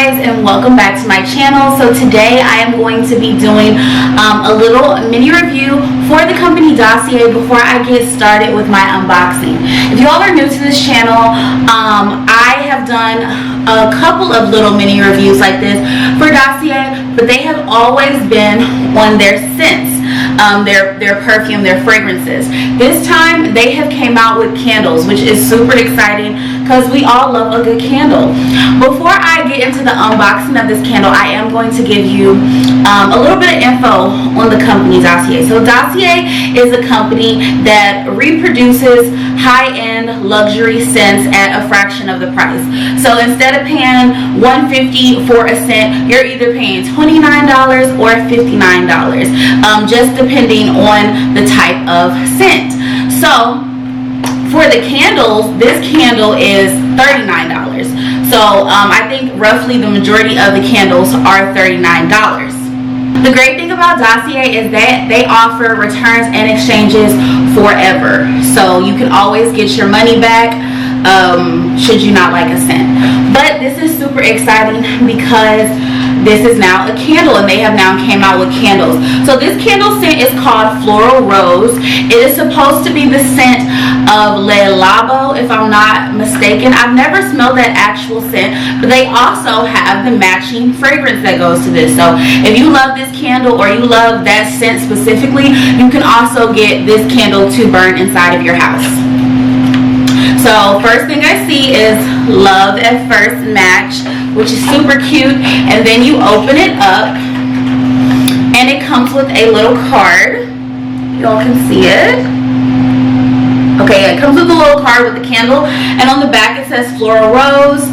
guys, and welcome back to my channel. So today I am going to be doing a little mini review for the company Dossier before I get started with my unboxing. If y'all are new to this channel, I have done a couple of little mini reviews like this for Dossier, but they have always been on their scents, their perfume, their fragrances. This time they have came out with candles, which is super exciting because we all love a good candle. Before I get into the unboxing of this candle, I am going to give you a little bit of info on the company Dossier. So Dossier is a company that reproduces high-end luxury scents at a fraction of the price. So instead of paying $1.50 for a scent, you're either paying $29 or $59, just depending on the type of scent. So for the candles, this candle is $39. So I think roughly the majority of the candles are $39. The great thing about Dossier is that they offer returns and exchanges forever. So you can always get your money back should you not like a scent. But this is super exciting because this is now a candle, and they have now came out with candles. So this candle scent is called Floral Rose. It is supposed to be the scent of Le Labo, if I'm not mistaken. I've never smelled that actual scent, but they also have the matching fragrance that goes to this. So if you love this candle or you love that scent specifically, you can also get this candle to burn inside of your house. So first thing I see is Love at First Match, which is super cute. And then you open it up and it comes with a little card. Y'all can see it. Okay, it comes with a little card with the candle, and on the back it says Floral Rose.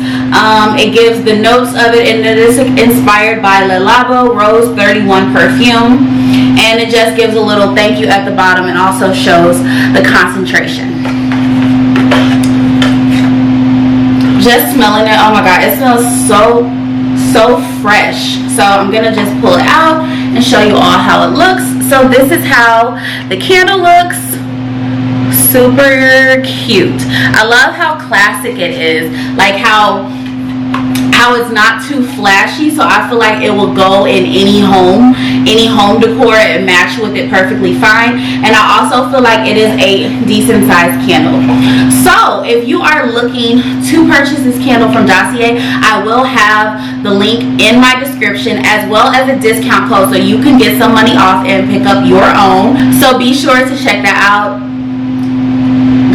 It gives the notes of it, and it is inspired by Le Labo Rose 31 perfume. And it just gives a little thank you at the bottom and also shows the concentration. Just smelling it, oh my god, it smells so fresh. So I'm gonna just pull it out and show you all how it looks. So this is how the candle looks. Super cute. I love how classic it is, like how it's not too flashy, so I feel like it will go in any home decor and match with it perfectly fine. And I also feel like it is a decent sized candle. So if you are looking to purchase this candle from Dossier, I will have the link in my description as well as a discount code so you can get some money off and pick up your own. So be sure to check that out.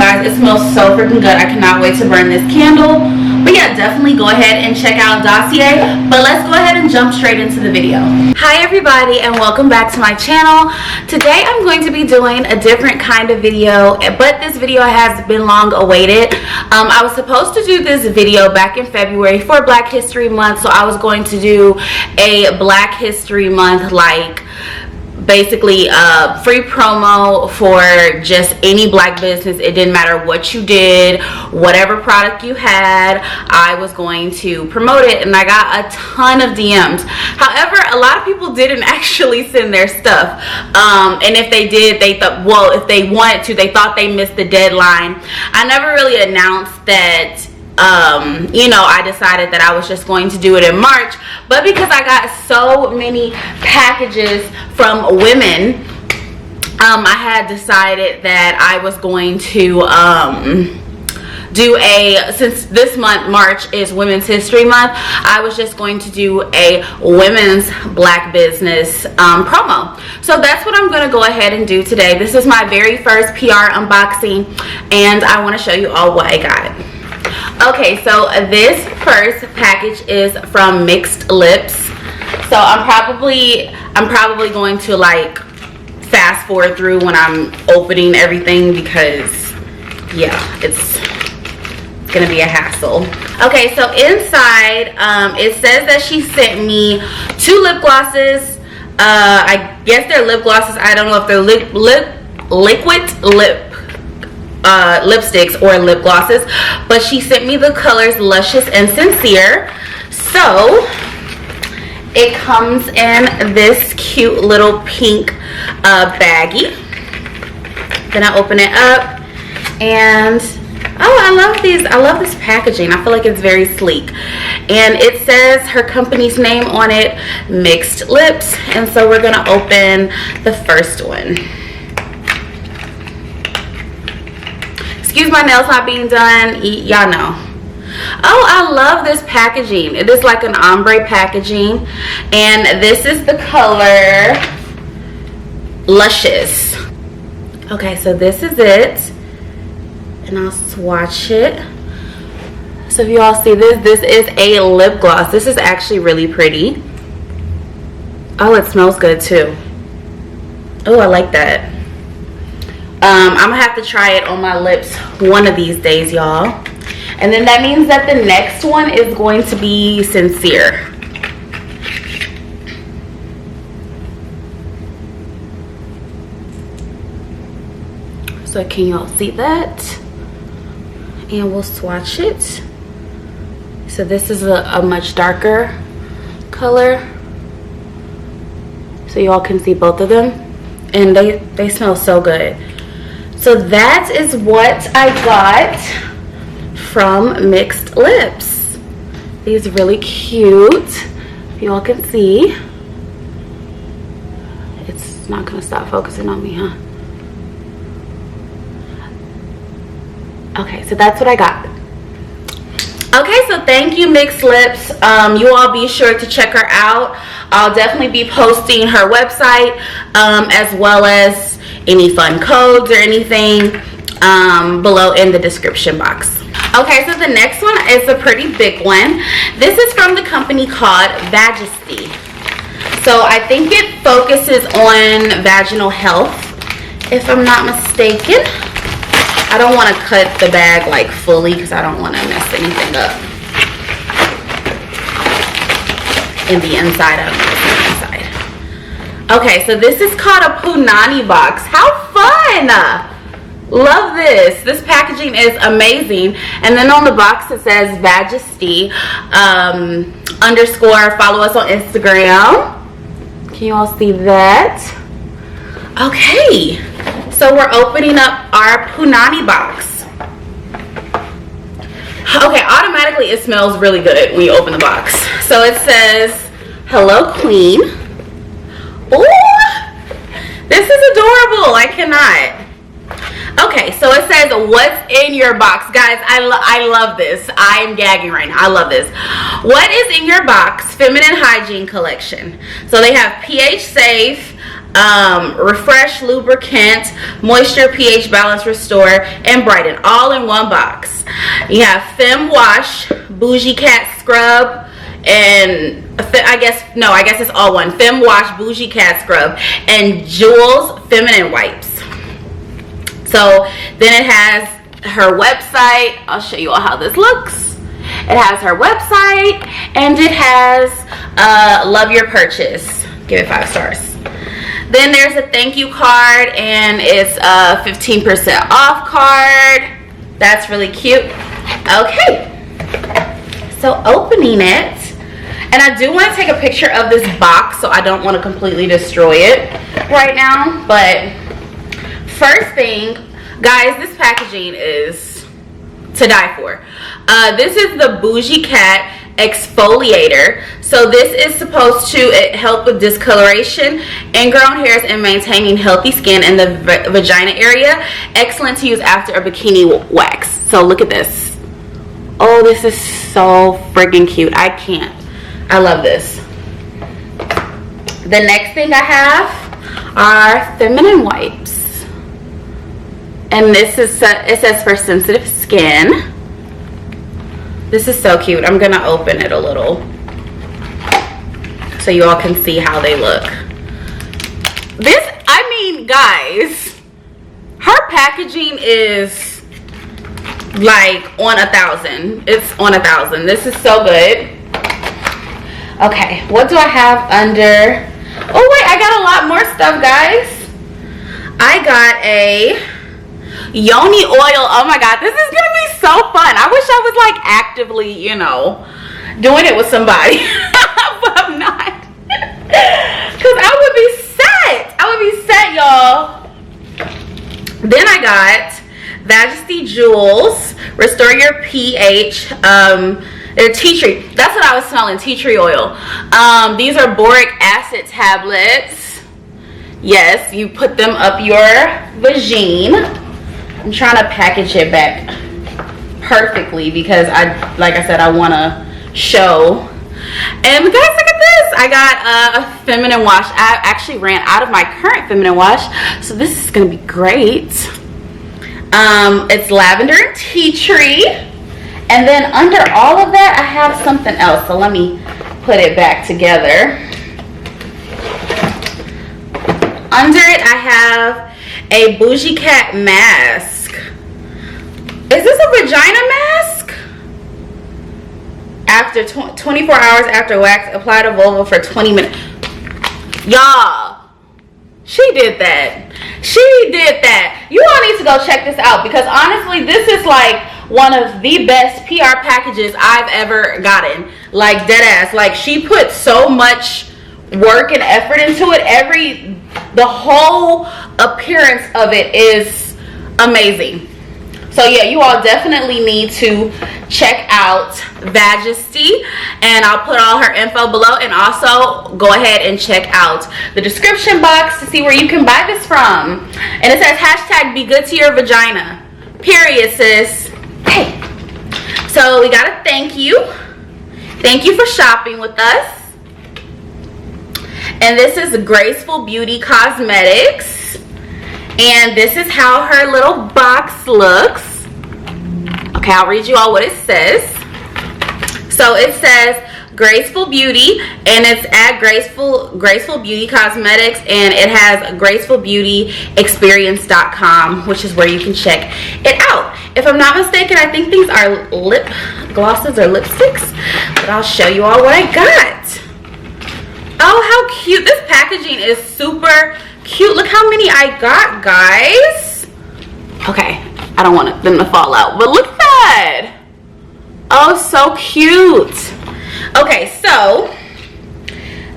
Guys, it smells so freaking good. I cannot wait to burn this candle. But yeah, definitely go ahead and check out Dossier. But let's go ahead and jump straight into the video. Hi everybody, and welcome back to my channel. Today I'm going to be doing a different kind of video, but this video has been long awaited. I was supposed to do this video back in February for Black History Month, so I was going to do a Black History Month, like basically free promo for just any black business. It didn't matter what you did, whatever product you had, I was going to promote it, and I got a ton of DMs. However, a lot of people didn't actually send their stuff, and if they did, they thought, well, if they wanted to, they thought they missed the deadline. I never really announced that you know, I decided that I was just going to do it in March, but because I got so many packages from women, I had decided that I was going to do since this month, March, is Women's History Month, I was just going to do a women's black business promo. So that's what I'm going to go ahead and do today. This is my very first PR unboxing, and I want to show you all what I got. Okay, so this first package is from Mixed Lips. So I'm probably going to like fast forward through when I'm opening everything because yeah, it's gonna be a hassle. Okay, so inside it says that she sent me 2 lip glosses. I guess they're lip glosses. I don't know if they're liquid lip lipsticks or lip glosses, but she sent me the colors Luscious and Sincere. So it comes in this cute little pink baggie. Then I open it up and Oh, I love these. I love this packaging. I feel like it's very sleek. And it says her company's name on it, Mixed Lips. And so we're going to open the first one. Excuse my nails not being done. Y'all know. Oh, I love this packaging. It is like an ombre packaging. And this is the color Luscious. Okay, so this is it. And I'll swatch it. So if you all see this is a lip gloss. This is actually really pretty. Oh, it smells good too. Oh, I like that. I'm gonna have to try it on my lips one of these days, y'all. And then that means that the next one is going to be Sincere. So can y'all see that? And we'll swatch it. So this is a much darker color. So y'all can see both of them. And they smell so good. So that is what I got from Mixed Lips. These are really cute. If y'all can see. It's not gonna stop focusing on me, huh? Okay, so that's what I got. Okay, so thank you, Mixed Lips. You all be sure to check her out. I'll definitely be posting her website as well as any fun codes or anything below in the description box. Okay, so the next one is a pretty big one. This is from the company called Majesty. So I think it focuses on vaginal health, if I'm not mistaken. I don't want to cut the bag like fully because I don't want to mess anything up in the inside. I don't know what's in the inside. Okay, so this is called a punani box. How fun! Love this. This packaging is amazing. And then on the box it says Majesty _ follow us on Instagram. Can you all see that? Okay. So we're opening up our punani box. Okay, automatically it smells really good when you open the box. So it says, hello queen. Ooh, this is adorable. I cannot. Okay, so it says, what's in your box? Guys, I love this. I am gagging right now. I love this. What is in your box? Feminine hygiene collection. So they have pH safe, refresh, lubricant, moisture, pH balance, restore, and brighten, all in one box. You have Fem Wash, Bougie Cat Scrub, and I guess it's all one. Fem Wash, Bougie Cat Scrub, and Jewels Feminine Wipes. So then it has her website. I'll show you all how this looks. It has her website, and it has love your purchase. Give it 5 stars. Then there's a thank you card, and it's a 15% off card. That's really cute. Okay, so opening it, and I do want to take a picture of this box, so I don't want to completely destroy it right now. But first thing, guys, this packaging is to die for. This is the Bougie Cat exfoliator. So this is supposed to help with discoloration, ingrown hairs, and maintaining healthy skin in the vagina area. Excellent to use after a bikini wax. So look at this. Oh, this is so freaking cute. I can't. I love this. The next thing I have are feminine wipes, and this is it says for sensitive skin. This is so cute. I'm gonna open it a little so you all can see how they look. This, I mean, guys, her packaging is like on 1,000. It's on 1,000. This is so good. Okay, what do I have under? Oh wait, I got a lot more stuff, guys. I got a yoni oil. Oh my god, this is gonna be so fun. I wish I was like actively, you know, doing it with somebody. But I'm not. Because I would be set. I would be set, y'all. Then I got Majesty Jewels Restore your pH. Tea tree. That's what I was smelling, tea tree oil. These are boric acid tablets. Yes, you put them up your vagine. I'm trying to package it back perfectly because like I said, I want to show. And guys, look at this. I got a feminine wash. I actually ran out of my current feminine wash, so this is gonna be great. It's lavender and tea tree. And then under all of that, I have something else. So let me put it back together. Under it, I have a Bougie Cat mask. Is this a vagina mask? After 24 hours after wax, apply to vulva for 20 minutes. Y'all, she did that. She did that. You all need to go check this out because honestly, this is like one of the best PR packages I've ever gotten. Like dead ass. Like she put so much work and effort into it. The whole appearance of it is amazing. So yeah, you all definitely need to check out Majesty, and I'll put all her info below, and also go ahead and check out the description box to see where you can buy this from. And it says hashtag be good to your vagina. Period, sis. Hey. So we got a thank you. Thank you for shopping with us. And this is Graceful Beauty Cosmetics. And this is how her little box looks. Okay, I'll read you all what it says. So it says Graceful Beauty, and it's at Graceful Beauty Cosmetics, and it has gracefulbeautyexperience.com, which is where you can check it out. If I'm not mistaken, I think these are lip glosses or lipsticks, but I'll show you all what I got. Oh, how cute. This packaging is super cute. Look how many I got, guys. Okay, I don't want them to fall out, but look at that. Oh, so cute. Okay, so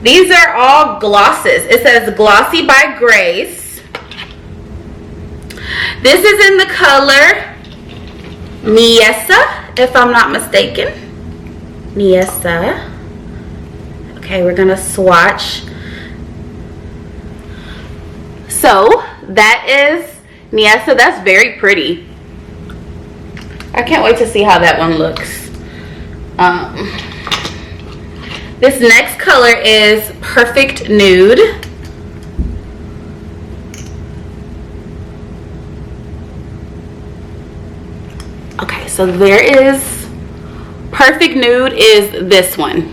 these are all glosses. It says Glossy by Grace. This is in the color Niesa, if I'm not mistaken. Niesa. Okay, we're gonna swatch. So that is Niesa. That's very pretty. I can't wait to see how that one looks. This next color is Perfect Nude. Okay, so there is Perfect Nude is this one.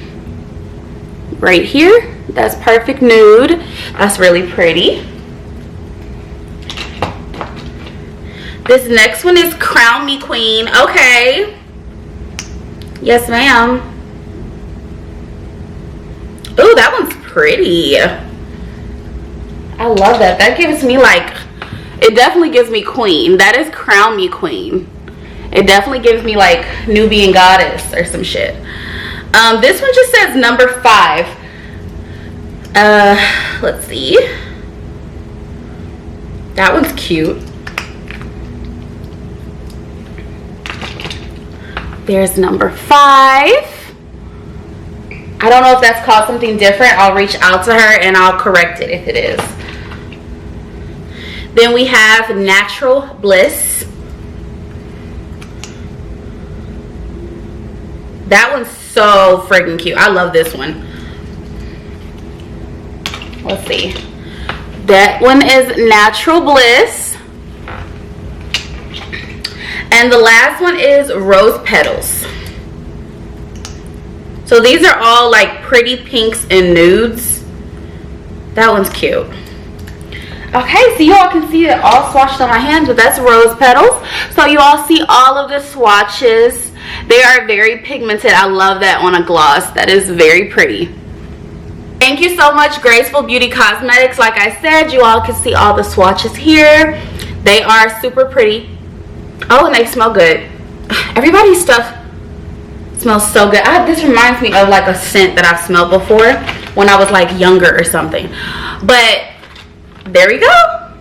Right here, that's Perfect Nude. That's really pretty. This next one is Crown Me Queen. Okay. Yes, ma'am. Ooh, that one's pretty. I love that. That gives me like, it definitely gives me queen. That is Crown Me Queen. It definitely gives me like Nubian goddess or some shit. This one just says number 5. Let's see. That one's cute. There's number 5. I don't know if that's called something different. I'll reach out to her and I'll correct it if it is. Then we have Natural Bliss. That one's so freaking cute. I love this one. Let's see. That one is Natural Bliss. And the last one is Rose Petals. So these are all like pretty pinks and nudes. That one's cute. Okay, so you all can see it all swatched on my hand, but that's Rose Petals. So you all see all of the swatches. They are very pigmented. I love that on a gloss. That is very pretty. Thank you so much, Graceful Beauty Cosmetics. Like I said, you all can see all the swatches here. They are super pretty. Oh, and they smell good. Everybody's stuff smells so good. This reminds me of like a scent that I've smelled before when I was like younger or something. But there we go.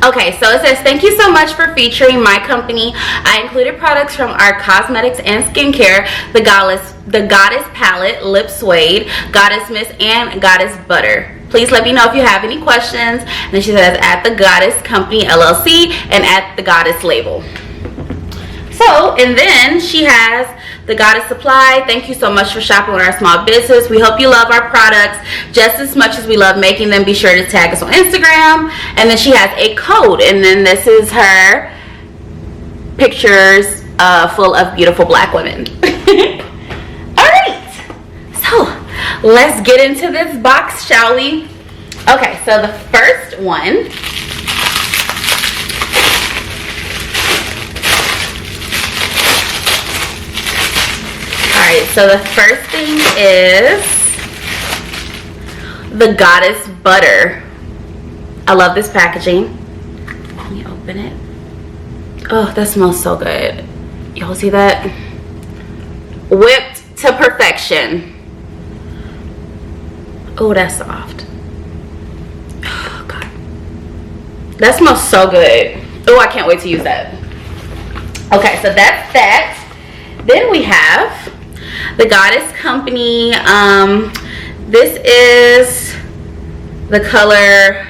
Okay, so it says, thank you so much for featuring my company. I included products from our cosmetics and skincare, the Goddess Palette, Lip Suede, Goddess Mist, and Goddess Butter. Please let me know if you have any questions. And then she says, at the Goddess Company LLC and at the Goddess label. So, and then she has the Goddess Supply. Thank you so much for shopping with our small business. We hope you love our products just as much as we love making them. Be sure to tag us on Instagram. And then she has a code. And then this is her pictures full of beautiful black women. Alright. So, let's get into this box, shall we? Okay, so the first one. Alright, so the first thing is the Goddess Butter. I love this packaging. Let me open it. Oh, that smells so good. Y'all see that? Whipped to perfection. Oh, that's soft. Oh, God. That smells so good. Oh, I can't wait to use that. Okay, so that's that. Then we have the Goddess Company. This is the color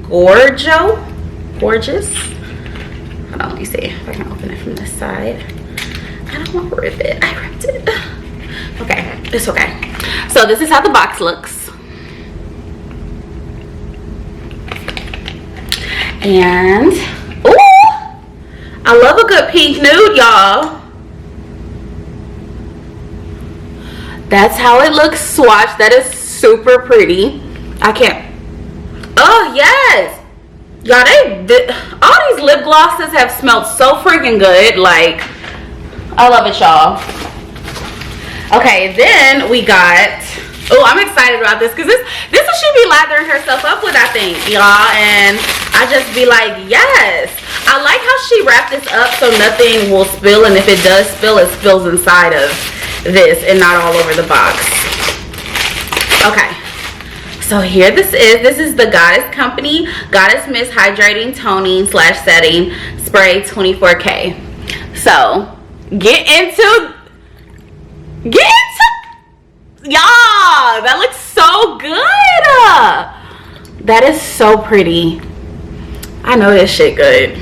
Gorgeous. Hold on, let me see if I can open it from this side. I don't want to rip it. I ripped it. Okay, it's okay. So this is how the box looks. And, ooh, I love a good pink nude, y'all. That's how it looks swatched. That is super pretty. I can't. Oh, yes. Y'all, all these lip glosses have smelled so freaking good. Like, I love it, y'all. Okay, then we got, oh, I'm excited about this because this is what she be lathering herself up with, I think, y'all. And I just be like, yes. I like how she wrapped this up so nothing will spill. And if it does spill, it spills inside of this and not all over the box. Okay, so here this is the Goddess Company Goddess Mist Hydrating Toning / Setting Spray 24K. So get into y'all, that looks so good. That is so pretty. I know this shit good.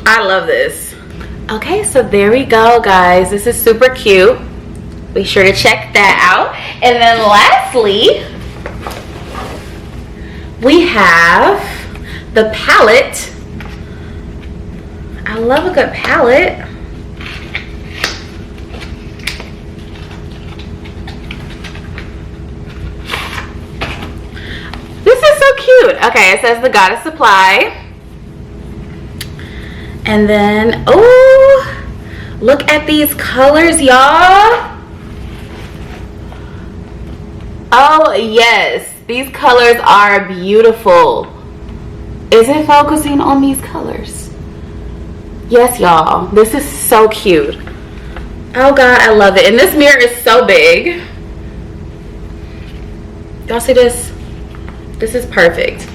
I love this. Okay, so there we go, guys. This is super cute. Be sure to check that out. And then lastly, we have the palette. I love a good palette. This is so cute. Okay, it says the Goddess Supply. And then, oh, look at these colors, y'all. Oh, yes. These colors are beautiful. Is it focusing on these colors? Yes, y'all. This is so cute. Oh, God, I love it. And this mirror is so big. Y'all see this? This is perfect.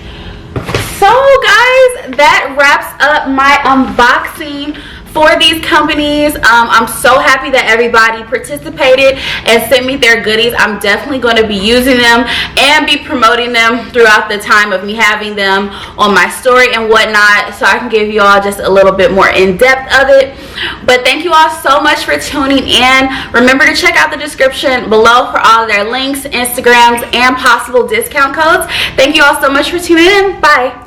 So guys, that wraps up my unboxing for these companies. I'm so happy that everybody participated and sent me their goodies. I'm definitely going to be using them and be promoting them throughout the time of me having them on my story and whatnot, so I can give you all just a little bit more in depth of it. But thank you all so much for tuning in. Remember to check out the description below for all of their links, Instagrams, and possible discount codes. Thank you all so much for tuning in. Bye.